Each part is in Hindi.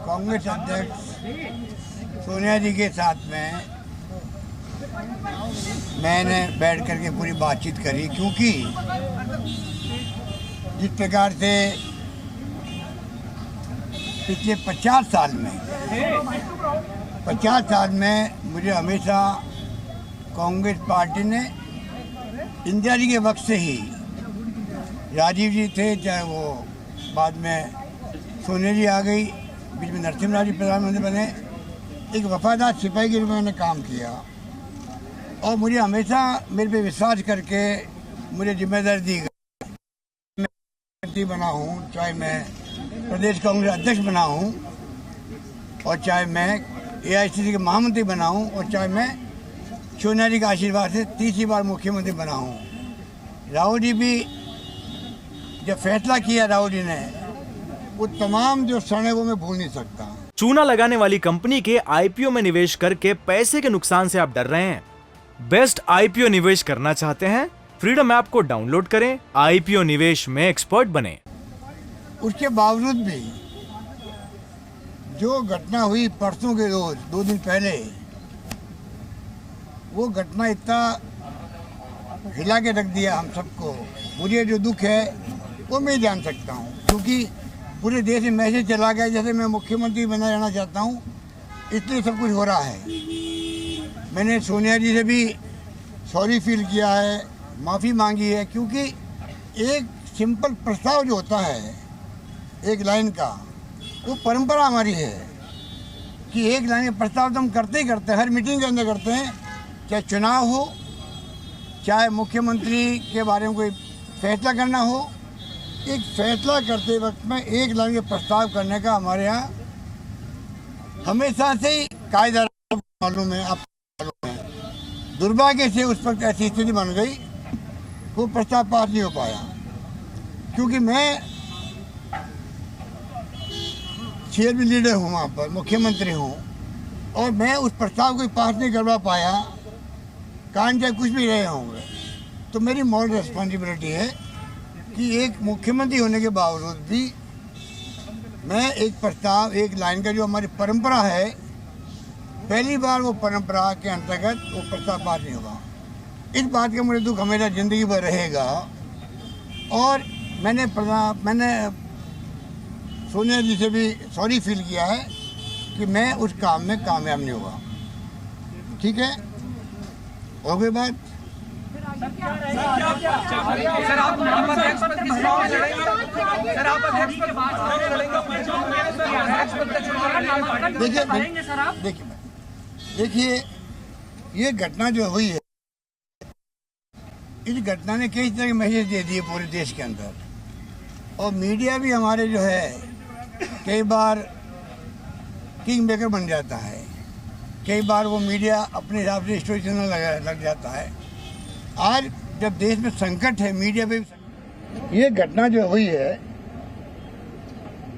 कांग्रेस अध्यक्ष सोनिया जी के साथ में मैंने बैठ करके पूरी बातचीत करी, क्योंकि जिस प्रकार से पिछले 50 साल में मुझे हमेशा कांग्रेस पार्टी ने इंदिरा जी के वक्त से ही, राजीव जी थे, चाहे वो बाद में सोनिया जी आ गई, बीच में नरसिम्हा जी प्रधानमंत्री बने, एक वफादार सिपाही के रूप में मैंने काम किया और मुझे हमेशा मेरे पे विश्वास करके मुझे जिम्मेदारी दी गई। मैं मंत्री बना हूँ, चाहे मैं प्रदेश कांग्रेस अध्यक्ष बना हूँ, और चाहे मैं AICC के महामंत्री बना हूँ, और चाहे मैं सोनिया जी के आशीर्वाद से तीसरी बार मुख्यमंत्री बना हूँ। राहुल जी भी जब फैसला किया राहुल जी ने, वो तमाम जो क्षण है वो मैं भूल नहीं सकता। चूना लगाने वाली कंपनी के IPO में निवेश करके पैसे के नुकसान से आप डर रहे हैं? बेस्ट IPO निवेश करना चाहते हैं? फ्रीडम ऐप को डाउनलोड करें, IPO निवेश में एक्सपर्ट बने। उसके बावजूद भी जो घटना हुई परसों के रोज 2 दिन पहले, वो घटना इतना हिला के रख दिया हम सबको। मुझे जो दुख है वो मैं जान सकता हूँ, क्योंकि पूरे देश में मैसेज चला गया जैसे मैं मुख्यमंत्री बना रहना चाहता हूँ, इसलिए सब कुछ हो रहा है। मैंने सोनिया जी से भी सॉरी फील किया है, माफ़ी मांगी है, क्योंकि एक सिंपल प्रस्ताव जो होता है एक लाइन का, वो परंपरा हमारी है कि एक लाइन का प्रस्ताव तो हम करते ही करते हैं, हर मीटिंग के अंदर करते हैं, चाहे चुनाव हो, चाहे मुख्यमंत्री के बारे में कोई फैसला करना हो। एक फैसला करते वक्त में एक लाइन के प्रस्ताव करने का हमारे यहाँ हमेशा से ही कायदा मालूम है, आपको मालूम है। दुर्भाग्य से उस वक्त ऐसी स्थिति बन गई, वो प्रस्ताव पास नहीं हो पाया, क्योंकि मैं चेयरमैन लीडर हूँ, वहाँ पर मुख्यमंत्री हूँ, और मैं उस प्रस्ताव को पास नहीं करवा पाया, कारण चाहे कुछ भी रहे होंगे, तो मेरी मॉरल रिस्पॉन्सिबिलिटी है कि एक मुख्यमंत्री होने के बावजूद भी मैं एक प्रस्ताव, एक लाइन का जो हमारी परंपरा है, पहली बार वो परंपरा के अंतर्गत वो प्रस्ताव पास नहीं होगा। इस बात का मुझे दुख हमेशा ज़िंदगी भर रहेगा, और मैंने सोनिया जी से भी सॉरी फील किया है कि मैं उस काम में कामयाब नहीं हुआ। ठीक है, हो गई बात। सर आप अध्यक्ष पद की चुनाव में लड़ेंगे? सर आप अध्यक्ष पद देखिए, ये घटना जो हुई है, इस घटना ने कई तरह के मैसेज दे दिए पूरे देश के अंदर, और मीडिया भी हमारे जो है कई बार किंग मेकर बन जाता है, कई बार वो मीडिया अपने हिसाब से स्टोरी चैनल लग जाता है। आज जब देश में संकट है, मीडिया पे ये घटना जो हुई है,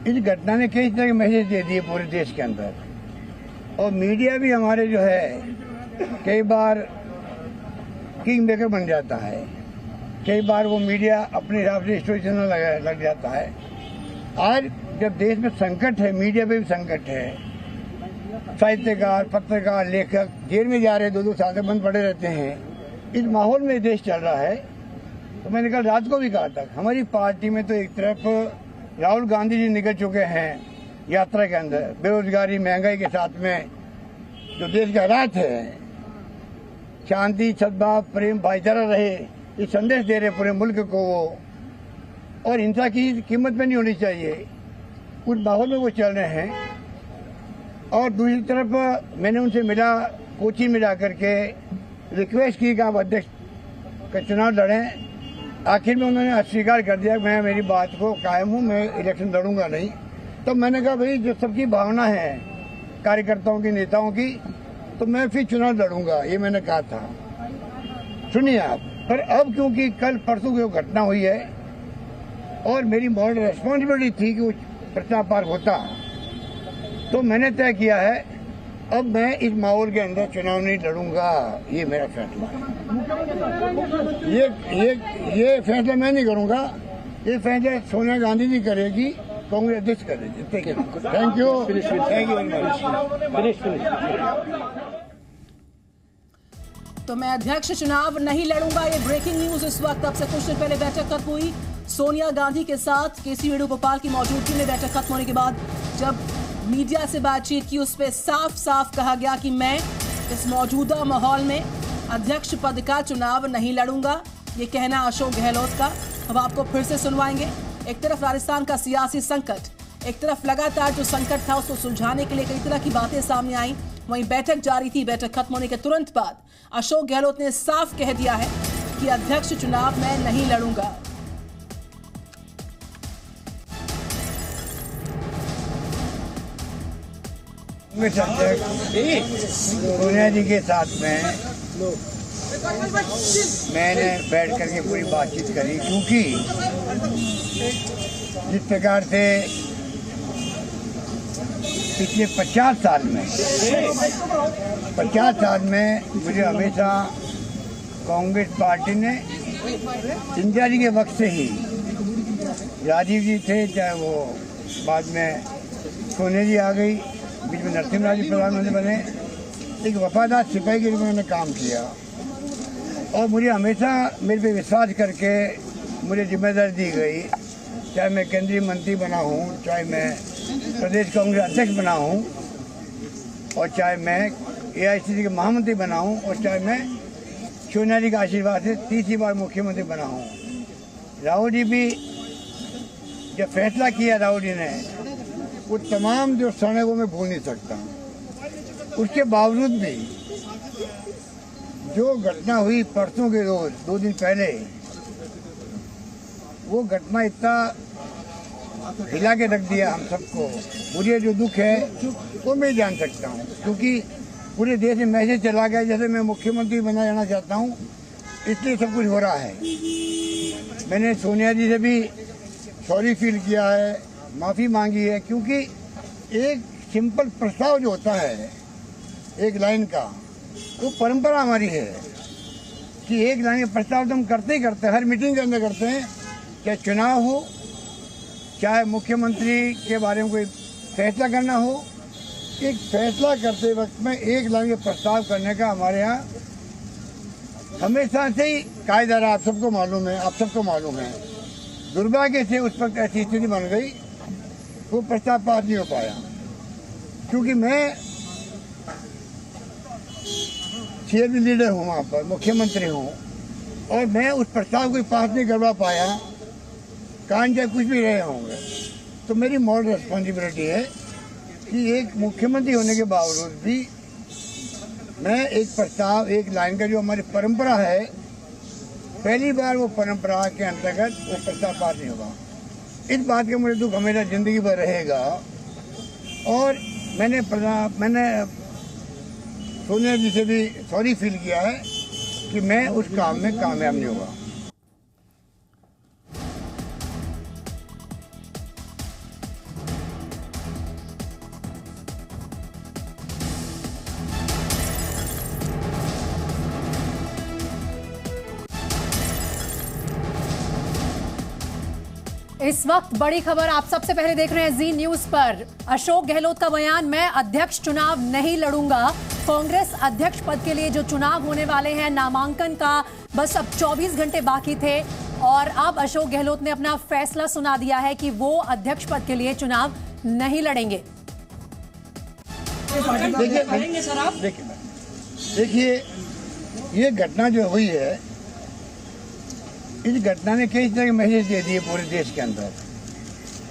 इस घटना ने कई तरह के मैसेज दे दिए पूरे देश के अंदर, और मीडिया भी हमारे जो है कई बार किंग मेकर बन जाता है, कई बार वो मीडिया अपने हिसाब से स्टोरी चैनल लग जाता है। आज जब देश में संकट है, मीडिया पे भी संकट है, साहित्यकार, पत्रकार, लेखक जेल में जा रहे, 2-2 साल से बंद पड़े रहते हैं। इस माहौल में देश चल रहा है, तो मैंने कल रात को भी कहा था, हमारी पार्टी में तो एक तरफ राहुल गांधी जी निकल चुके हैं यात्रा के अंदर, बेरोजगारी, महंगाई के साथ में जो देश के हालात है, शांति, सद्भाव, प्रेम, भाईचारा रहे, ये संदेश दे रहे पूरे मुल्क को वो, और हिंसा की कीमत में नहीं होनी चाहिए, उस माहौल में वो चल रहे हैं। और दूसरी तरफ मैंने उनसे मिला, कोचिंग में जा करके रिक्वेस्ट की कि आप अध्यक्ष का चुनाव लड़ें। आखिर में उन्होंने अस्वीकार कर दिया, मैं मेरी बात को कायम हूँ, मैं इलेक्शन लड़ूंगा नहीं। तो मैंने कहा भाई, जो सबकी भावना है कार्यकर्ताओं की, नेताओं की, तो मैं फिर चुनाव लड़ूंगा, ये मैंने कहा था। सुनिए आप, पर अब क्योंकि कल परसों की घटना हुई है और मेरी मॉरल रिस्पॉन्सिबिलिटी थी कि वो प्रस्ताव पार होता, तो मैंने तय किया है अब मैं इस माहौल के अंदर चुनाव नहीं लड़ूंगा, ये मेरा फैसला है। ये फैसला मैं नहीं करूंगा, ये फैसला सोनिया गांधी जी करेगी, कांग्रेस अध्यक्ष कर रहे थे। थैंक यू तो मैं अध्यक्ष चुनाव नहीं लड़ूंगा, ये ब्रेकिंग न्यूज इस वक्त। अब से कुछ दिन पहले बैठक खत्म हुई सोनिया गांधी के साथ केसी वेणुगोपाल की मौजूदगी में। बैठक खत्म होने के बाद जब मीडिया से बातचीत की, उस पर साफ साफ कहा गया कि मैं इस मौजूदा माहौल में अध्यक्ष पद का चुनाव नहीं लड़ूंगा। ये कहना अशोक गहलोत का। अब आपको फिर से सुनवाएंगे। एक तरफ राजस्थान का सियासी संकट, एक तरफ लगातार जो संकट था उसको सुलझाने के लिए कई तरह की बातें सामने आई। वहीं बैठक जारी थी। बैठक खत्म होने के तुरंत बाद अशोक गहलोत ने साफ कह दिया है कि अध्यक्ष चुनाव मैं नहीं लड़ूंगा। कांग्रेस अध्यक्ष सोनिया जी के साथ में मैंने बैठ करके पूरी बातचीत करी, क्योंकि जिस प्रकार से पिछले 50 साल में मुझे हमेशा कांग्रेस पार्टी ने इंदिरा जी के वक्त से ही, राजीव जी थे, चाहे वो बाद में सोनिया जी आ गई, बीच में नरसिम्हा जी प्रधानमंत्री बने, एक वफादार सिपाही के रूप में मैंने काम किया और मुझे हमेशा मेरे पे विश्वास करके मुझे जिम्मेदारी दी गई। चाहे मैं केंद्रीय मंत्री बना हूँ, चाहे मैं प्रदेश कांग्रेस अध्यक्ष बना हूँ, और चाहे मैं AICC के महामंत्री बना हूँ, और चाहे मैं सोनिया जी का आशीर्वाद से तीसरी बार मुख्यमंत्री बना हूँ। राहुल जी भी जब फैसला किया राहुल जी ने, वो तमाम जो क्षण वो मैं भूल नहीं सकता। उसके बावजूद भी जो घटना हुई परसों के रोज 2 दिन पहले, वो घटना इतना हिला के रख दिया हम सबको। मुझे जो दुख है वो मैं जान सकता हूँ, क्योंकि पूरे देश में मैसेज चला गया जैसे मैं मुख्यमंत्री बना जाना चाहता हूँ, इसलिए सब कुछ हो रहा है। मैंने सोनिया जी से भी सॉरी फील किया है, माफ़ी मांगी है, क्योंकि एक सिंपल प्रस्ताव जो होता है एक लाइन का, वो परंपरा हमारी है कि एक लाइन का प्रस्ताव तो हम करते ही करते हैं, हर मीटिंग के अंदर करते हैं, चाहे चुनाव हो, चाहे मुख्यमंत्री के बारे में कोई फैसला करना हो। एक फैसला करते वक्त में एक लाइन का प्रस्ताव करने का हमारे यहाँ हमेशा से ही कायदा रहा, आप सबको मालूम है। दुर्भाग्य से उस पर ऐसी स्थिति बन गई, वो प्रस्ताव पास नहीं हो पाया, क्योंकि मैं CLP लीडर हूँ, वहाँ पर मुख्यमंत्री हूँ, और मैं उस प्रस्ताव को पास नहीं करवा पाया, कारण चाहे कुछ भी रहे होंगे। तो मेरी मॉरल रिस्पॉन्सिबिलिटी है कि एक मुख्यमंत्री होने के बावजूद भी मैं एक प्रस्ताव, एक लाइन का जो हमारी परंपरा है, पहली बार वो परंपरा के अंतर्गत वो प्रस्ताव पास नहीं होगा। इस बात का मुझे दुख हमेशा ज़िंदगी भर रहेगा। और मैंने सोनिया जी से भी सॉरी फील किया है कि मैं उस काम में कामयाब नहीं हुआ। इस वक्त बड़ी खबर आप सबसे पहले देख रहे हैं जी न्यूज पर। अशोक गहलोत का बयान, मैं अध्यक्ष चुनाव नहीं लड़ूंगा। कांग्रेस अध्यक्ष पद के लिए जो चुनाव होने वाले हैं, नामांकन का बस अब 24 घंटे बाकी थे, और अब अशोक गहलोत ने अपना फैसला सुना दिया है कि वो अध्यक्ष पद के लिए चुनाव नहीं लड़ेंगे। देखिए, ये घटना जो हुई है, इस घटना ने कई तरह के मैसेज दे दिए पूरे देश के अंदर,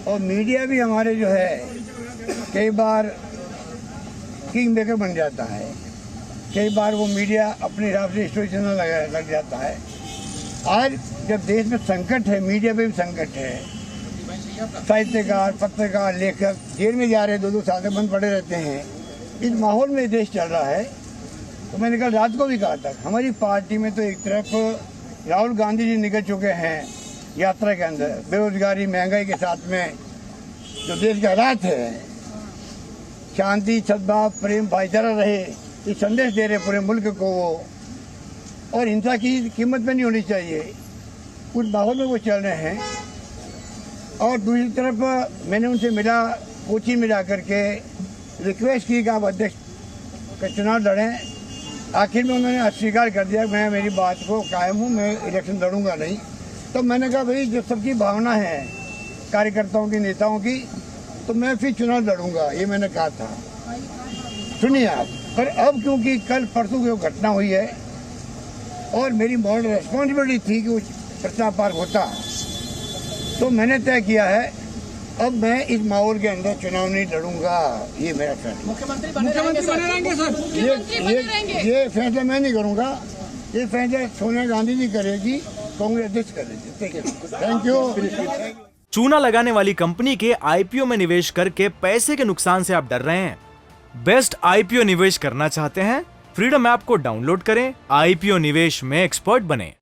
और मीडिया भी हमारे जो है कई बार किंग मेकर बन जाता है। कई बार वो मीडिया अपने हिसाब से स्टोरी चैनल लग जाता है। आज जब देश में संकट है, मीडिया पे भी संकट है, साहित्यकार, पत्रकार, लेखक जेल में जा रहे हैं, 2-2 साल तक बंद पड़े रहते हैं। इस माहौल में देश चल रहा है। तो मैंने कल रात को भी कहा था, हमारी पार्टी में तो एक तरफ राहुल गांधी जी निकल चुके हैं यात्रा के अंदर, बेरोजगारी, महंगाई के साथ में जो देश का हालात है, शांति, सद्भाव, प्रेम, भाईचारा रहे, ये संदेश दे रहे पूरे मुल्क को वो, और हिंसा की कीमत में नहीं होनी चाहिए। उस माहौल में वो चल रहे हैं। और दूसरी तरफ मैंने उनसे मिला, कोची में जा करके रिक्वेस्ट की कि आप अध्यक्ष का चुनाव लड़ें। आखिर में उन्होंने अस्वीकार कर दिया, मैं मेरी बात को कायम हूँ, मैं इलेक्शन लड़ूंगा नहीं। तो मैंने कहा भाई जो सबकी भावना है कार्यकर्ताओं की, नेताओं की, तो मैं फिर चुनाव लड़ूंगा, ये मैंने कहा था। सुनिए आप, पर अब क्योंकि कल परसों की वो घटना हुई है और मेरी मॉरल रेस्पॉन्सिबिलिटी थी कि वो प्रस्ताव पार होता, तो मैंने तय किया है अब मैं इस माहौल के अंदर चुनाव नहीं लड़ूंगा। ये मेरा फैसला। मुख्यमंत्री बने रहेंगे सर। ये फैसला मैं नहीं करूंगा, ये फैसला सोनिया गांधी जी करेगी, कांग्रेस अध्यक्ष करेगी। Thank you. चूना लगाने वाली कंपनी के आईपीओ में निवेश करके पैसे के नुकसान से आप डर रहे हैं? बेस्ट आईपीओ निवेश करना चाहते हैं? फ्रीडम ऐप को डाउनलोड करें, आईपीओ निवेश में एक्सपर्ट बने।